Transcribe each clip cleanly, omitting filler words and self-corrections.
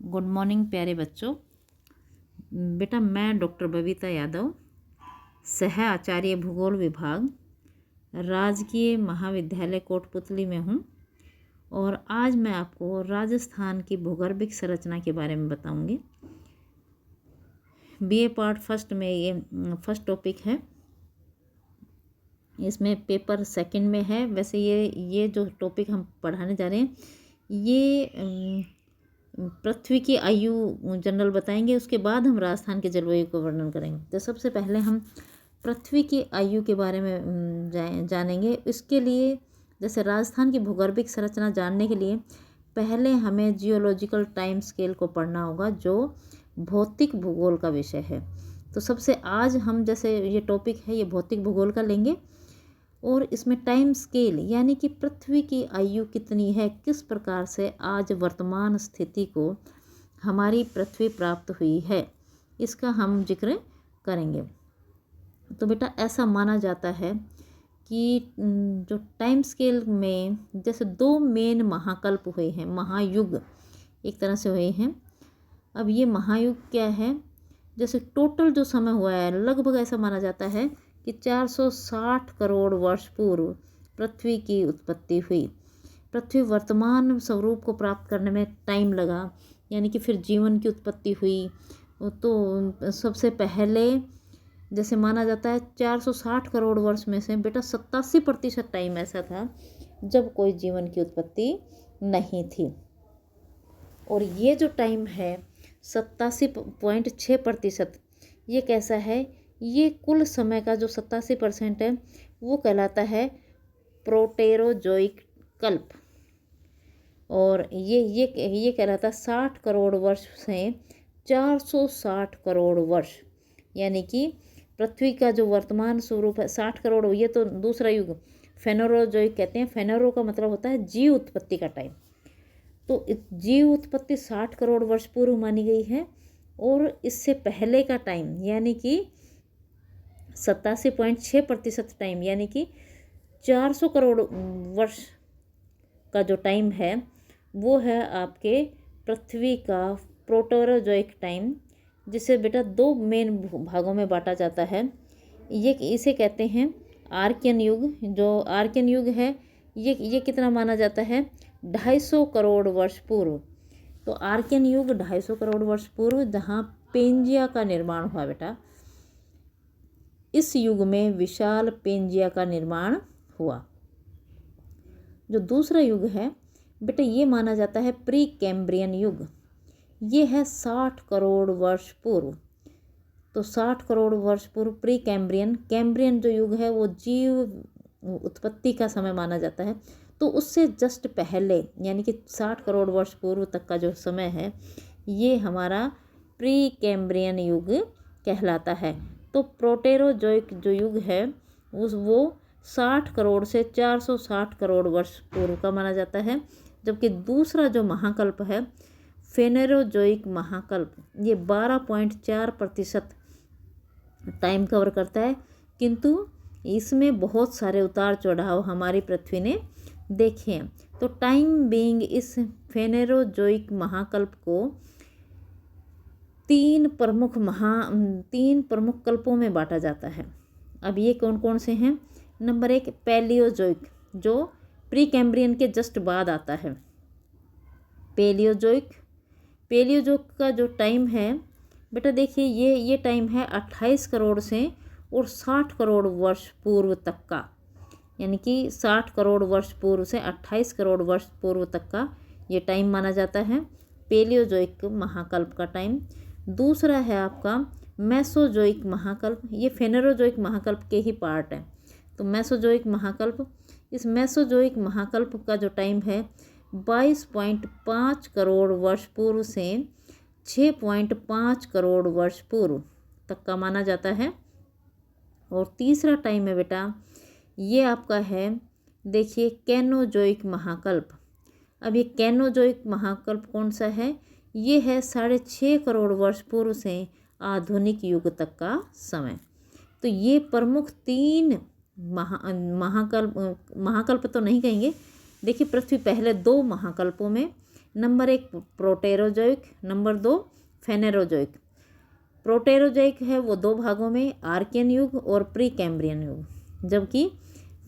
Good morning प्यारे बच्चों। बेटा मैं डॉक्टर बबीता यादव, सह आचार्य भूगोल विभाग, राजकीय महाविद्यालय कोटपुतली में हूँ और आज मैं आपको राजस्थान की भूगर्भिक संरचना के बारे में बताऊंगी। बीए पार्ट फर्स्ट में ये फर्स्ट टॉपिक है, इसमें पेपर सेकंड में है। वैसे ये जो टॉपिक हम पढ़ाने जा रहे हैं ये पृथ्वी की आयु जनरल बताएंगे, उसके बाद हम राजस्थान के जलवायु का वर्णन करेंगे। तो सबसे पहले हम पृथ्वी की आयु के बारे में जानेंगे। इसके लिए जैसे राजस्थान की भूगर्भिक संरचना जानने के लिए पहले हमें जियोलॉजिकल टाइम स्केल को पढ़ना होगा, जो भौतिक भूगोल का विषय है। तो सबसे आज हम जैसे ये टॉपिक है ये भौतिक भूगोल का लेंगे और इसमें टाइम स्केल यानी कि पृथ्वी की आयु कितनी है, किस प्रकार से आज वर्तमान स्थिति को हमारी पृथ्वी प्राप्त हुई है, इसका हम जिक्र करेंगे। तो बेटा ऐसा माना जाता है कि जो टाइम स्केल में जैसे दो मेन महाकल्प हुए हैं, महायुग एक तरह से हुए हैं। अब ये महायुग क्या है, जैसे टोटल जो समय हुआ है लगभग ऐसा माना जाता है कि 460 करोड़ वर्ष पूर्व पृथ्वी की उत्पत्ति हुई। पृथ्वी वर्तमान स्वरूप को प्राप्त करने में टाइम लगा, यानी कि फिर जीवन की उत्पत्ति हुई। तो सबसे पहले जैसे माना जाता है 460 करोड़ वर्ष में से बेटा 87% टाइम ऐसा था जब कोई जीवन की उत्पत्ति नहीं थी। और ये जो टाइम है 87.6%, ये कैसा है, ये कुल समय का जो 87% है वो कहलाता है प्रोटेरोजोइक कल्प। और ये कहलाता है 60 करोड़ वर्ष से 460 करोड़ वर्ष, यानी कि पृथ्वी का जो वर्तमान स्वरूप है 60 करोड़। ये तो दूसरा युग फेनोरोजोइक कहते हैं। फेनोरो का मतलब होता है जीव उत्पत्ति का टाइम। तो जीव उत्पत्ति 60 करोड़ वर्ष पूर्व मानी गई है और इससे पहले का टाइम यानी कि 87.6% टाइम यानी कि 400 करोड़ वर्ष का जो टाइम है वो है आपके पृथ्वी का प्रोटेरोजोइक टाइम, जिसे बेटा दो मेन भागों में बांटा जाता है। इसे कहते हैं आर्कियन युग। जो आर्कियन युग है ये कितना माना जाता है, 250 करोड़ वर्ष पूर्व। तो आर्कियन युग 250 करोड़ वर्ष पूर्व, जहाँ पेंजिया का निर्माण हुआ बेटा। इस युग में विशाल पेंजिया का निर्माण हुआ। जो दूसरा युग है बेटा ये माना जाता है प्री कैम्ब्रियन युग। ये है 60 करोड़ वर्ष पूर्व। तो 60 करोड़ वर्ष पूर्व प्री कैम्ब्रियन जो युग है वो जीव उत्पत्ति का समय माना जाता है। तो उससे जस्ट पहले यानी कि 60 करोड़ वर्ष पूर्व तक का जो समय है ये हमारा प्री कैम्ब्रियन युग कहलाता है। तो प्रोटेरोजोइक जो युग है वो 60 करोड़ से 460 करोड़ वर्ष पूर्व का माना जाता है। जबकि दूसरा जो महाकल्प है फेनेरोजोइक महाकल्प, ये 12.4% टाइम कवर करता है, किंतु इसमें बहुत सारे उतार चढ़ाव हमारी पृथ्वी ने देखे हैं। तो टाइम बीइंग इस फेनेरोजोइक महाकल्प को तीन प्रमुख कल्पों में बांटा जाता है। अब ये कौन कौन से हैं, नंबर 1 पैलियोजोइक, जो प्री कैम्ब्रियन के जस्ट बाद आता है। पैलियोजोइक का जो टाइम है बेटा देखिए ये टाइम है 28 करोड़ से और 60 करोड़ वर्ष पूर्व तक का, यानी कि 60 करोड़ वर्ष पूर्व से 28 करोड़ वर्ष पूर्व तक का ये टाइम माना जाता है पैलियोजोइक महाकल्प का टाइम। दूसरा है आपका मेसोजोइक महाकल्प, ये फेनेरोजोइक महाकल्प के ही पार्ट है। तो मेसोजोइक महाकल्प, इस मेसोजोइक महाकल्प का जो टाइम है 22.5 करोड़ वर्ष पूर्व से 6.5 करोड़ वर्ष पूर्व तक का माना जाता है। और तीसरा टाइम है बेटा ये आपका है देखिए कैनोजोइक महाकल्प। अब ये कैनोजोइक महाकल्प कौन सा है, ये है 6.5 करोड़ वर्ष पूर्व से आधुनिक युग तक का समय। तो ये प्रमुख तीन महाकल्प तो नहीं कहेंगे। देखिए पृथ्वी पहले दो महाकल्पों में नंबर 1 प्रोटेरोजोइक, नंबर 2 फेनेरोजोइक। प्रोटेरोजोइक है वो 2 भागों में, आर्कियन युग और प्री कैम्ब्रियन युग, जबकि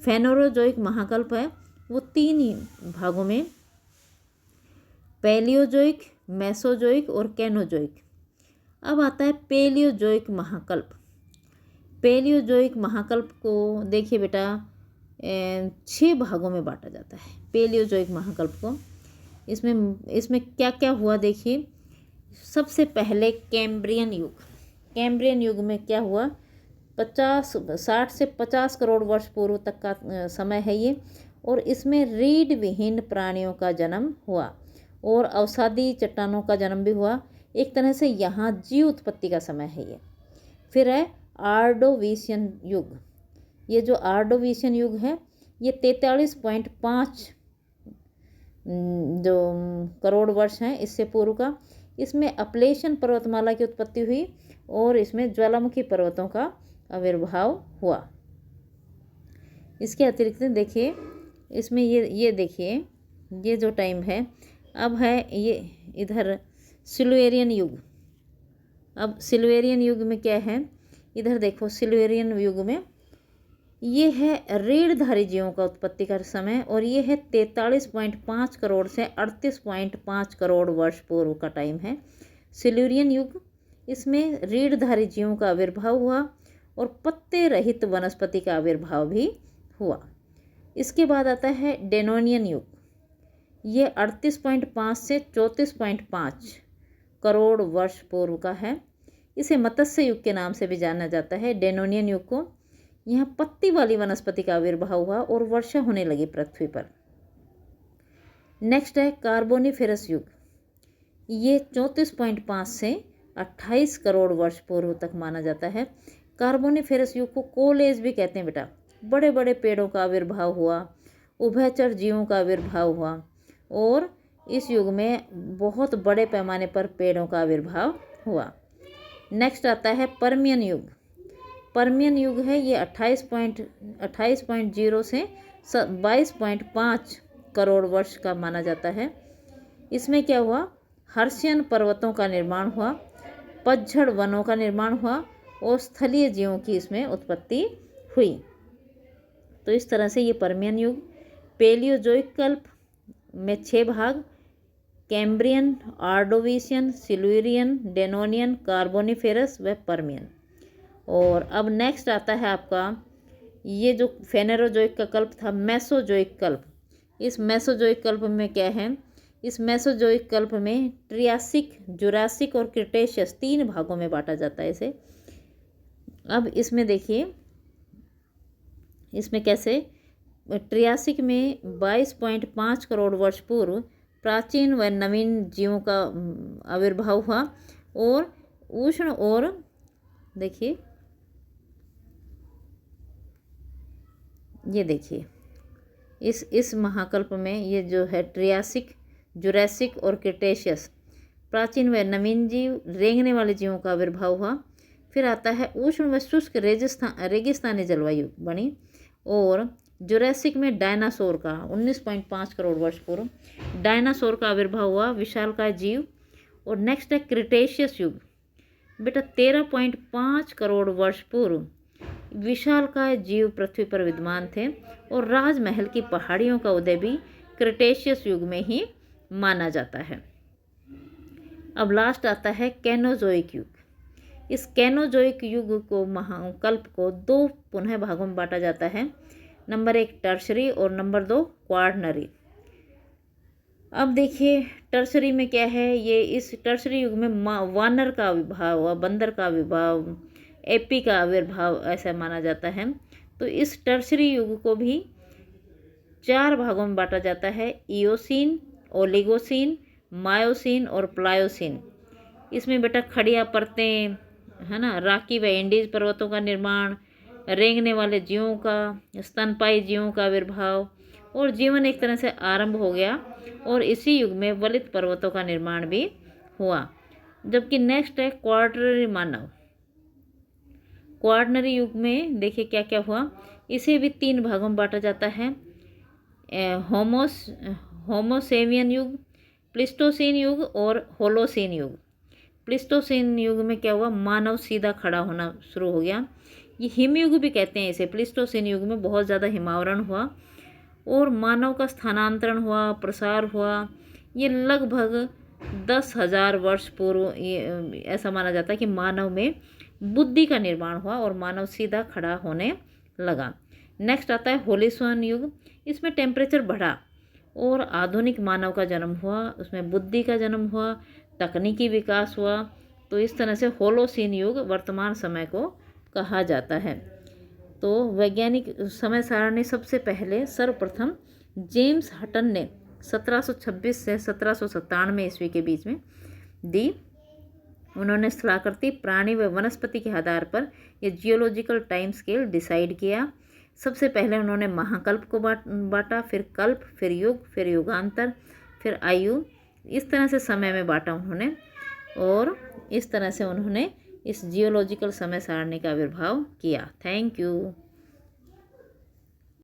फेनेरोजोइक महाकल्प है वो 3 ही भागों में, पैलियोजोइक, मेसोजोइक और कैनोजोइक। अब आता है पेलियोजोइक महाकल्प। पेलियोजोइक महाकल्प को देखिए बेटा 6 भागों में बांटा जाता है पेलियोजोइक महाकल्प को। इसमें क्या क्या हुआ देखिए। सबसे पहले कैम्ब्रियन युग। कैम्ब्रियन युग में क्या हुआ, 60 से 50 करोड़ वर्ष पूर्व तक का समय है ये, और इसमें रीढ़ विहीन प्राणियों का जन्म हुआ और अवसादी चट्टानों का जन्म भी हुआ। एक तरह से यहाँ जीव उत्पत्ति का समय है ये। फिर है आर्डोविशियन युग। ये जो आर्डोविशियन युग है ये 43.5 जो करोड़ वर्ष हैं इससे पूर्व का। इसमें अपलेशन पर्वतमाला की उत्पत्ति हुई और इसमें ज्वालामुखी पर्वतों का आविर्भाव हुआ। इसके अतिरिक्त देखिए इसमें ये देखिए ये जो टाइम है अब है ये इधर सिल्वेरियन युग। अब सिल्वेरियन युग में क्या है, इधर देखो सिल्वेरियन युग में ये है रीढ़धारी जीवों का उत्पत्ति का समय और ये है 43.5 करोड़ से 38.5 करोड़ वर्ष पूर्व का टाइम है सिल्वेरियन युग। इसमें रीढ़धारी जीवों का आविर्भाव हुआ और पत्ते रहित वनस्पति का आविर्भाव भी हुआ। इसके बाद आता है डेनोनियन युग। ये 38.5 से 34.5 करोड़ वर्ष पूर्व का है। इसे मत्स्य युग के नाम से भी जाना जाता है डेनोनियन युग को। यहाँ पत्ती वाली वनस्पति का आविर्भाव हुआ और वर्षा होने लगी पृथ्वी पर। नेक्स्ट है कार्बोनिफेरस युग। ये 34.5 से 28 करोड़ वर्ष पूर्व तक माना जाता है। कार्बोनिफेरस युग को कोल एज भी कहते हैं बेटा। बड़े बड़े पेड़ों का आविर्भाव हुआ, उभयचर जीवों का आविर्भाव हुआ और इस युग में बहुत बड़े पैमाने पर पेड़ों का आविर्भाव हुआ। नेक्स्ट आता है पर्मियन युग। पर्मियन युग है ये 28.0 से 22.5 करोड़ वर्ष का माना जाता है। इसमें क्या हुआ, हर्शियन पर्वतों का निर्माण हुआ, पतझड़ वनों का निर्माण हुआ और स्थलीय जीवों की इसमें उत्पत्ति हुई। तो इस तरह से ये पर्मियन युग। पेलियोजोइक कल्प में 6 भाग, कैम्ब्रियन, आर्डोविशियन, सिल्वेरियन, डेनोनियन, कार्बोनिफेरस व पर्मियन। और अब नेक्स्ट आता है आपका ये जो फेनेरोजोइक का कल्प था मेसोजोइक कल्प। इस मेसोजोइक कल्प में क्या है, इस मेसोजोइक कल्प में ट्रियासिक, जुरासिक और क्रिटेशियस 3 भागों में बांटा जाता है इसे। अब इसमें देखिए इसमें कैसे, ट्रियासिक में 22.5 करोड़ वर्ष पूर्व प्राचीन व नवीन जीवों का आविर्भाव हुआ और उष्ण और देखिए ये देखिए इस महाकल्प में ये जो है ट्रियासिक, जुरासिक और क्रिटेशियस प्राचीन व नवीन जीव, रेंगने वाले जीवों का आविर्भाव हुआ। फिर आता है उष्ण व शुष्क रेगिस्तानी जलवायु बनी और जुरासिक में डायनासोर का 19.5 करोड़ वर्ष पूर्व डायनासोर का आविर्भाव हुआ, विशालकाय जीव। और नेक्स्ट है क्रिटेशियस युग बेटा, 13.5 करोड़ वर्ष पूर्व विशालकाय जीव पृथ्वी पर विद्यमान थे और राजमहल की पहाड़ियों का उदय भी क्रिटेशियस युग में ही माना जाता है। अब लास्ट आता है कैनोजोइक युग। इस कैनोजोइक युग को महाकल्प को 2 पुनः भागों में बांटा जाता है, नंबर 1 टर्शरी और नंबर 2 क्वार्डनरी। अब देखिए टर्शरी में क्या है, ये इस टर्शरी युग में वानर का आविर्भाव हुआ, बंदर का आविर्भाव, एपी का आविर्भाव ऐसा माना जाता है। तो इस टर्शरी युग को भी 4 भागों में बांटा जाता है, इयोसीन, ओलिगोसीन, मायोसीन और प्लायोसीन। इसमें बेटा खड़िया परतें है ना, राकी व इंडीज पर्वतों का निर्माण, रेंगने वाले जीवों का, स्तनपायी जीवों का आविर्भाव और जीवन एक तरह से आरंभ हो गया और इसी युग में वलित पर्वतों का निर्माण भी हुआ। जबकि नेक्स्ट है क्वार्टनरी मानव। क्वार्टनरी युग में देखिए क्या क्या हुआ, इसे भी 3 भागों में बांटा जाता है, होमोसेवियन युग, प्लिस्टोसीन युग और होलोसीन युग। प्लिस्टोसीन युग में क्या हुआ, मानव सीधा खड़ा होना शुरू हो गया। ये हिमयुग भी कहते हैं इसे। प्लिस्टोसीन युग में बहुत ज़्यादा हिमावरण हुआ और मानव का स्थानांतरण हुआ, प्रसार हुआ। ये लगभग 10,000 वर्ष पूर्व ये ऐसा माना जाता है कि मानव में बुद्धि का निर्माण हुआ और मानव सीधा खड़ा होने लगा। नेक्स्ट आता है होलोसीन युग। इसमें टेम्परेचर बढ़ा और आधुनिक मानव का जन्म हुआ, उसमें बुद्धि का जन्म हुआ, तकनीकी विकास हुआ। तो इस तरह से होलोसीन युग वर्तमान समय को कहा जाता है। तो वैज्ञानिक समय सारणी सबसे पहले सर्वप्रथम जेम्स हटन ने 1726 से 1797 ईस्वी के बीच में दी। उन्होंने स्थलाकृति प्राणी व वनस्पति के आधार पर ये जियोलॉजिकल टाइम स्केल डिसाइड किया। सबसे पहले उन्होंने महाकल्प को बांटा, फिर कल्प, फिर युग, फिर युगांतर, फिर आयु। इस तरह से समय में बांटा उन्होंने और इस तरह से उन्होंने इस जियोलॉजिकल समय सारणी का आविर्भाव किया। Thank you.